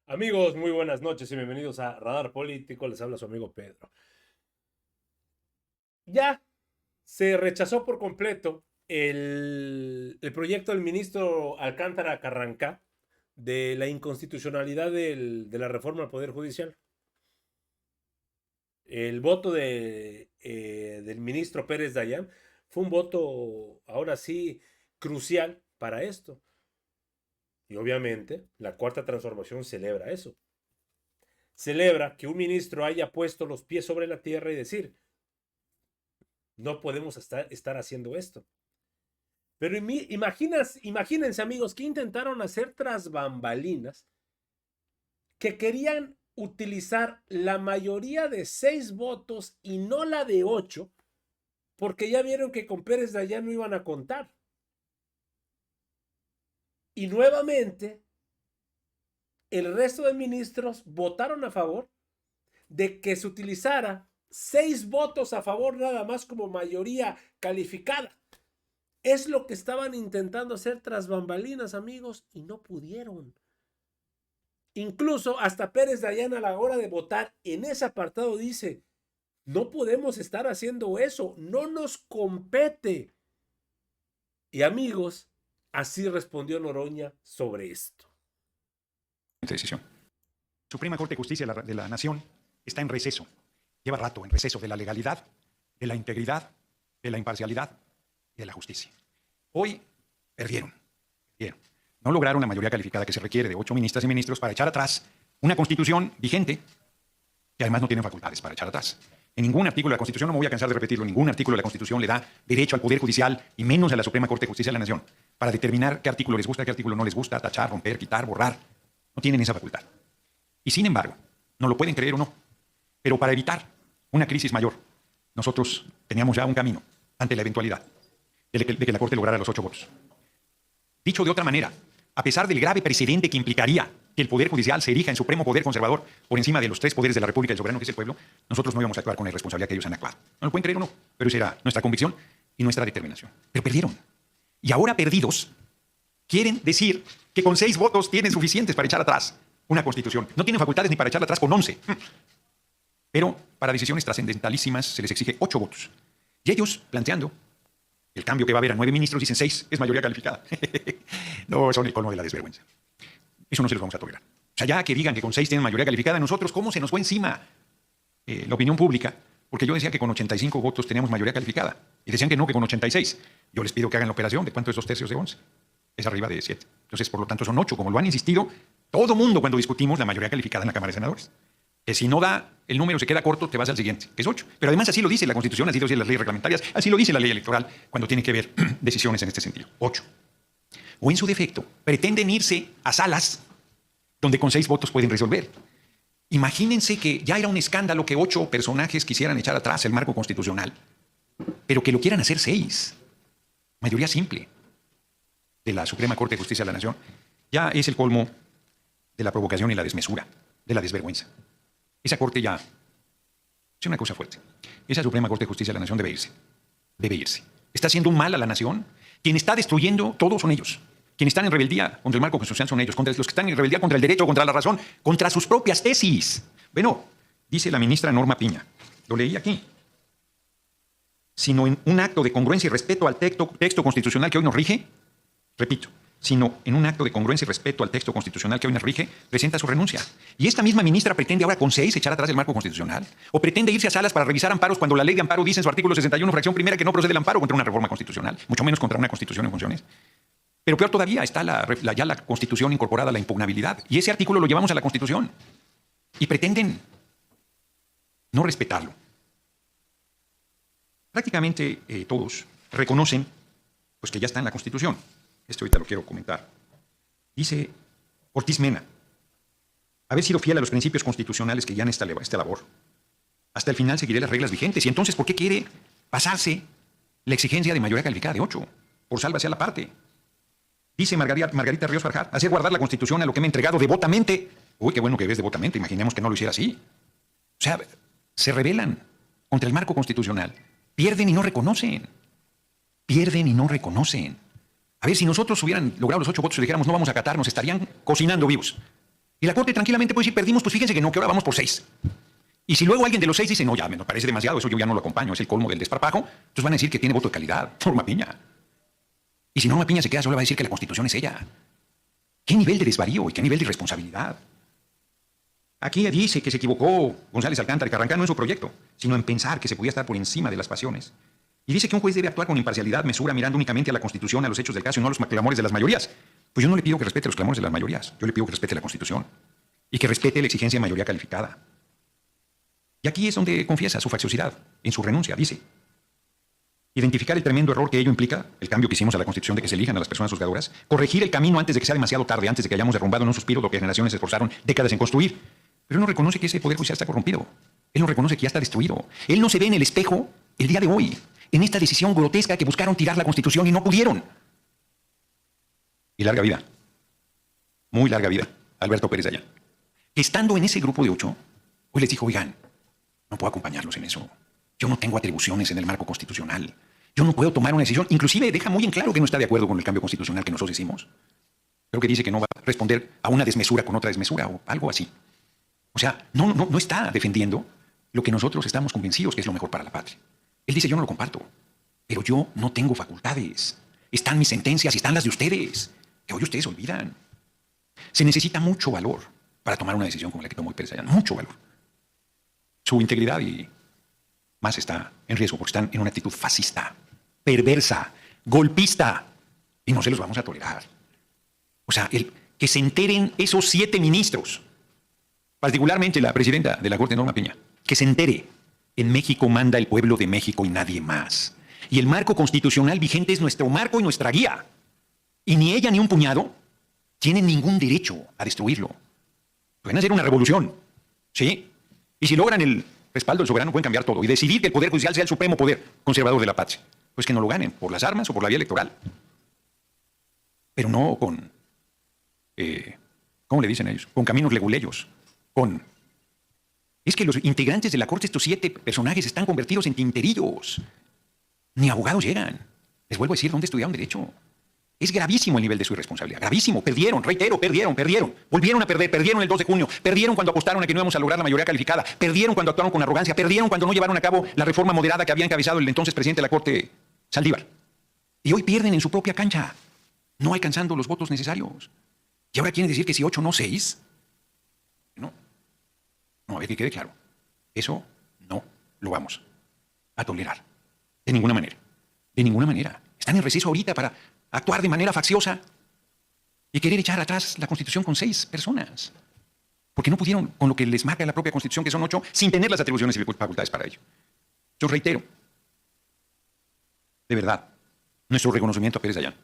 Amigos, muy buenas noches y bienvenidos a Radar Político. Les habla su amigo Pedro. Ya se rechazó por completo el proyecto del ministro Alcántara Carrancá de la inconstitucionalidad de la reforma al Poder Judicial. El voto del ministro Pérez Dayán fue un voto, ahora sí, crucial para esto. Y obviamente la Cuarta Transformación celebra eso. Celebra que un ministro haya puesto los pies sobre la tierra y decir, no podemos estar haciendo esto. Pero imagínense, amigos, que intentaron hacer tras bambalinas, que querían utilizar la mayoría de 6 votos y no la de 8, porque ya vieron que con Pérez de allá no iban a contar. Y nuevamente, el resto de ministros votaron a favor de que se utilizara 6 votos a favor nada más como mayoría calificada. Es lo que estaban intentando hacer tras bambalinas, amigos, y no pudieron. Incluso hasta Pérez Dayán a la hora de votar en ese apartado dice, no podemos estar haciendo eso, no nos compete. Y amigos, así respondió Noroña sobre esto. Decisión. Suprema Corte de Justicia de la Nación está en receso. Lleva rato en receso de la legalidad, de la integridad, de la imparcialidad y de la justicia. Hoy perdieron. No lograron la mayoría calificada que se requiere de 8 ministras y ministros para echar atrás una Constitución vigente que además no tiene facultades para echar atrás. En ningún artículo de la Constitución, no me voy a cansar de repetirlo, ningún artículo de la Constitución le da derecho al Poder Judicial y menos a la Suprema Corte de Justicia de la Nación para determinar qué artículo les gusta, qué artículo no les gusta, tachar, romper, quitar, borrar. No tienen esa facultad. Y sin embargo, no lo pueden creer o no, pero para evitar una crisis mayor, nosotros teníamos ya un camino ante la eventualidad de que la Corte lograra los 8 votos. Dicho de otra manera, a pesar del grave precedente que implicaría que el Poder Judicial se erija en supremo poder conservador por encima de los 3 poderes de la República y el soberano que es el pueblo, nosotros no íbamos a actuar con la irresponsabilidad que ellos han actuado. No lo pueden creer o no, pero esa era nuestra convicción y nuestra determinación. Pero perdieron. Y ahora perdidos, quieren decir que con 6 votos tienen suficientes para echar atrás una Constitución. No tienen facultades ni para echarla atrás con 11. Pero para decisiones trascendentalísimas se les exige 8 votos. Y ellos, planteando el cambio que va a haber a 9 ministros, dicen 6 es mayoría calificada. No, son el colmo de la desvergüenza. Eso no se los vamos a tolerar. O sea, ya que digan que con 6 tienen mayoría calificada, nosotros, ¿cómo se nos fue encima la opinión pública? Porque yo decía que con 85 votos teníamos mayoría calificada. Y decían que no, que con 86. Yo les pido que hagan la operación de cuánto es 2/3 de 11. Es arriba de 7. Entonces, por lo tanto, son 8, como lo han insistido todo mundo cuando discutimos la mayoría calificada en la Cámara de Senadores. Que si no da el número, se queda corto, te vas al siguiente, que es 8. Pero además así lo dice la Constitución, así lo dicen las leyes reglamentarias, así lo dice la ley electoral cuando tiene que ver decisiones en este sentido. 8. O en su defecto, pretenden irse a salas donde con 6 votos pueden resolver. Imagínense que ya era un escándalo que 8 personajes quisieran echar atrás el marco constitucional, pero que lo quieran hacer 6. Mayoría simple de la Suprema Corte de Justicia de la Nación. Ya es el colmo de la provocación y la desmesura, de la desvergüenza. Esa Corte ya es una cosa fuerte. Esa Suprema Corte de Justicia de la Nación debe irse. Debe irse. Está haciendo un mal a la nación. Quien está destruyendo todo son ellos. Quienes están en rebeldía contra el marco constitucional son ellos. Contra los que están en rebeldía contra el derecho, contra la razón, contra sus propias tesis. Bueno, dice la ministra Norma Piña, lo leí aquí, sino en un acto de congruencia y respeto al texto constitucional que hoy nos rige, repito, sino en un acto de congruencia y respeto al texto constitucional que hoy nos rige, presenta su renuncia. Y esta misma ministra pretende ahora con 6 echar atrás el marco constitucional, o pretende irse a salas para revisar amparos cuando la ley de amparo dice en su artículo 61, fracción primera, que no procede el amparo contra una reforma constitucional, mucho menos contra una constitución en funciones. Pero peor todavía, está ya la Constitución incorporada a la impugnabilidad, y ese artículo lo llevamos a la Constitución, y pretenden no respetarlo. Prácticamente todos reconocen pues, que ya está en la Constitución. Esto ahorita lo quiero comentar. Dice Ortiz Mena, haber sido fiel a los principios constitucionales que guían esta labor. Hasta el final seguiré las reglas vigentes. Y entonces, ¿por qué quiere pasarse la exigencia de mayoría calificada de 8? Por sálvase a la parte. Dice Margarita Ríos Farjat, hacer guardar la Constitución a lo que me he entregado devotamente. Uy, qué bueno que ves devotamente. Imaginemos que no lo hiciera así. O sea, se rebelan contra el marco constitucional. Pierden y no reconocen. Pierden y no reconocen. A ver, si nosotros hubieran logrado los 8 votos y dijéramos no vamos a acatar, nos estarían cocinando vivos. Y la Corte tranquilamente puede decir, perdimos, pues fíjense que no, que ahora vamos por 6. Y si luego alguien de los 6 dice, no, ya me parece demasiado, eso yo ya no lo acompaño, es el colmo del desparpajo, entonces van a decir que tiene voto de calidad, Norma Piña. Y si Norma Piña se queda sola, va a decir que la Constitución es ella. ¿Qué nivel de desvarío y qué nivel de irresponsabilidad? Aquí dice que se equivocó González Alcántara, que arrancar no en su proyecto, sino en pensar que se podía estar por encima de las pasiones. Y dice que un juez debe actuar con imparcialidad, mesura, mirando únicamente a la Constitución, a los hechos del caso y no a los clamores de las mayorías. Pues yo no le pido que respete los clamores de las mayorías, yo le pido que respete la Constitución y que respete la exigencia de mayoría calificada. Y aquí es donde confiesa su facciosidad, en su renuncia, dice. Identificar el tremendo error que ello implica, el cambio que hicimos a la Constitución de que se elijan a las personas juzgadoras, corregir el camino antes de que sea demasiado tarde, antes de que hayamos derrumbado en un suspiro lo que generaciones se esforzaron décadas en construir. Pero él no reconoce que ese poder judicial está corrompido. Él no reconoce que ya está destruido. Él no se ve en el espejo el día de hoy, en esta decisión grotesca que buscaron tirar la Constitución y no pudieron. Y larga vida, muy larga vida, Alberto Pérez Dayán. Estando en ese grupo de 8, hoy les dijo, oigan, no puedo acompañarlos en eso. Yo no tengo atribuciones en el marco constitucional. Yo no puedo tomar una decisión. Inclusive deja muy en claro que no está de acuerdo con el cambio constitucional que nosotros hicimos. Creo que dice que no va a responder a una desmesura con otra desmesura o algo así. O sea, no está defendiendo lo que nosotros estamos convencidos que es lo mejor para la patria. Él dice, yo no lo comparto, pero yo no tengo facultades. Están mis sentencias y están las de ustedes, que hoy ustedes olvidan. Se necesita mucho valor para tomar una decisión como la que tomó Pérez Dayán. Mucho valor. Su integridad y más está en riesgo porque están en una actitud fascista, perversa, golpista, y no se los vamos a tolerar. O sea, que se enteren esos 7 ministros, particularmente la presidenta de la Corte, Norma Piña, que se entere, en México manda el pueblo de México y nadie más. Y el marco constitucional vigente es nuestro marco y nuestra guía. Y ni ella ni un puñado tienen ningún derecho a destruirlo. Pueden hacer una revolución, ¿sí? Y si logran el respaldo del soberano, pueden cambiar todo y decidir que el Poder Judicial sea el supremo poder conservador de la patria. Pues que no lo ganen por las armas o por la vía electoral. Pero no con, ¿cómo le dicen ellos? Con caminos leguleyos. Es que los integrantes de la Corte, estos 7 personajes, están convertidos en tinterillos. Ni abogados llegan. Les vuelvo a decir, ¿dónde estudiaron Derecho? Es gravísimo el nivel de su irresponsabilidad. Gravísimo. Perdieron, reitero, perdieron. Volvieron a perder. Perdieron el 2 de junio. Perdieron cuando apostaron a que no íbamos a lograr la mayoría calificada. Perdieron cuando actuaron con arrogancia. Perdieron cuando no llevaron a cabo la reforma moderada que había encabezado el entonces presidente de la Corte, Saldívar. Y hoy pierden en su propia cancha, no alcanzando los votos necesarios. Y ahora quieren decir que si 8, no 6. No, a ver que quede claro. Eso no lo vamos a tolerar. De ninguna manera. De ninguna manera. Están en receso ahorita para actuar de manera facciosa y querer echar atrás la Constitución con 6 personas. Porque no pudieron con lo que les marca la propia Constitución, que son 8, sin tener las atribuciones y facultades para ello. Yo reitero, de verdad, nuestro reconocimiento a Pérez Dayán,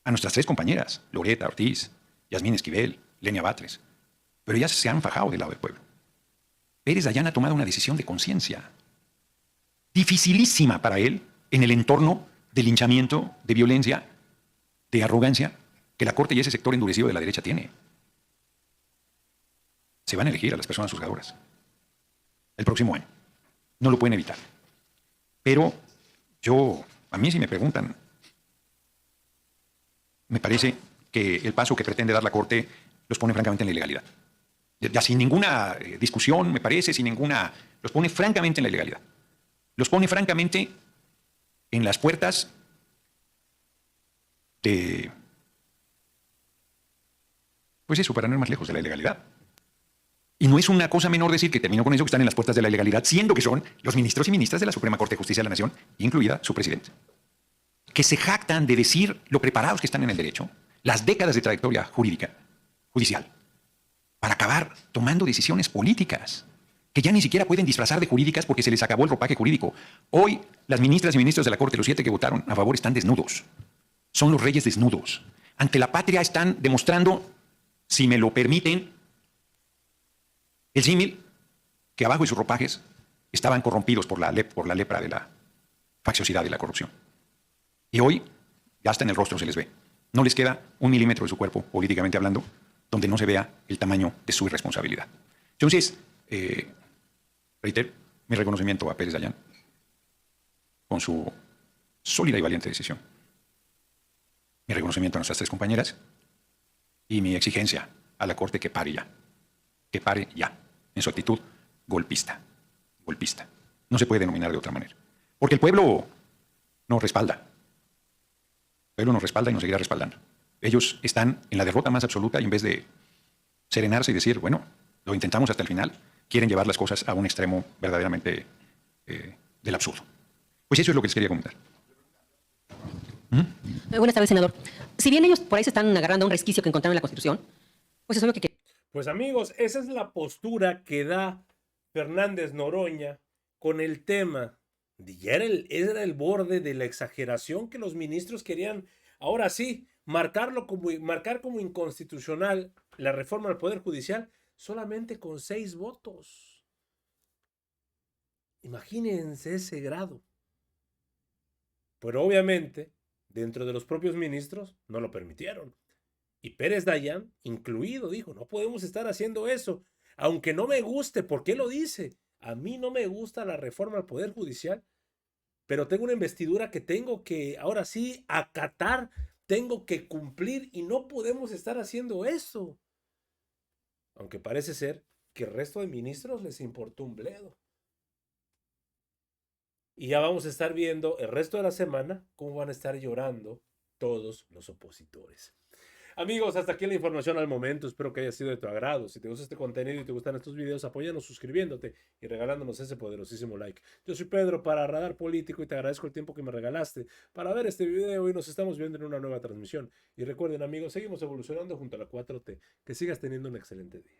a nuestras 3 compañeras, Loreta Ortiz, Yasmín Esquivel, Lenia Batres, pero ellas se han fajado del lado del pueblo. Pérez Dayán ha tomado una decisión de conciencia, dificilísima para él, en el entorno de linchamiento, de violencia, de arrogancia, que la Corte y ese sector endurecido de la derecha tiene. Se van a elegir a las personas juzgadoras el próximo año. No lo pueden evitar. Pero a mí si me preguntan, me parece que el paso que pretende dar la Corte los pone francamente en la ilegalidad. Ya sin ninguna discusión, me parece, los pone francamente en la ilegalidad. Los pone francamente en las puertas de, pues eso, para no ir más lejos, de la ilegalidad. Y no es una cosa menor decir que termino con eso, que están en las puertas de la ilegalidad, siendo que son los ministros y ministras de la Suprema Corte de Justicia de la Nación, incluida su presidente, que se jactan de decir lo preparados que están en el derecho, las décadas de trayectoria jurídica, judicial, para acabar tomando decisiones políticas que ya ni siquiera pueden disfrazar de jurídicas porque se les acabó el ropaje jurídico. Hoy, las ministras y ministros de la Corte, los 7 que votaron a favor, están desnudos. Son los reyes desnudos. Ante la patria están demostrando, si me lo permiten, el símil que abajo de sus ropajes estaban corrompidos por la lepra de la facciosidad y la corrupción. Y hoy, ya hasta en el rostro se les ve. No les queda 1 milímetro de su cuerpo, políticamente hablando, donde no se vea el tamaño de su irresponsabilidad. Entonces, reitero mi reconocimiento a Pérez Dayán con su sólida y valiente decisión. Mi reconocimiento a nuestras 3 compañeras y mi exigencia a la Corte que pare ya, en su actitud golpista, golpista. No se puede denominar de otra manera. Porque el pueblo nos respalda. El pueblo nos respalda y nos seguirá respaldando. Ellos están en la derrota más absoluta y en vez de serenarse y decir, bueno, lo intentamos hasta el final, quieren llevar las cosas a un extremo verdaderamente del absurdo. Pues eso es lo que les quería comentar. Buenas tardes, senador. Si bien ellos por ahí se están agarrando a un resquicio que encontraron en la Constitución, pues es obvio que... Pues amigos, esa es la postura que da Fernández Noroña con el tema. Ya era el borde de la exageración que los ministros querían, ahora sí, marcar como inconstitucional la reforma al Poder Judicial solamente con 6 votos. Imagínense ese grado. Pero obviamente, dentro de los propios ministros, no lo permitieron. Y Pérez Dayán, incluido, dijo, no podemos estar haciendo eso. Aunque no me guste, ¿por qué lo dice? A mí no me gusta la reforma al Poder Judicial, pero tengo una investidura que tengo que, ahora sí, acatar, tengo que cumplir y no podemos estar haciendo eso. Aunque parece ser que el resto de ministros les importó un bledo. Y ya vamos a estar viendo el resto de la semana cómo van a estar llorando todos los opositores. Amigos, hasta aquí la información al momento. Espero que haya sido de tu agrado. Si te gusta este contenido y te gustan estos videos, apóyanos suscribiéndote y regalándonos ese poderosísimo like. Yo soy Pedro para Radar Político y te agradezco el tiempo que me regalaste para ver este video y nos estamos viendo en una nueva transmisión. Y recuerden, amigos, seguimos evolucionando junto a la 4T. Que sigas teniendo un excelente día.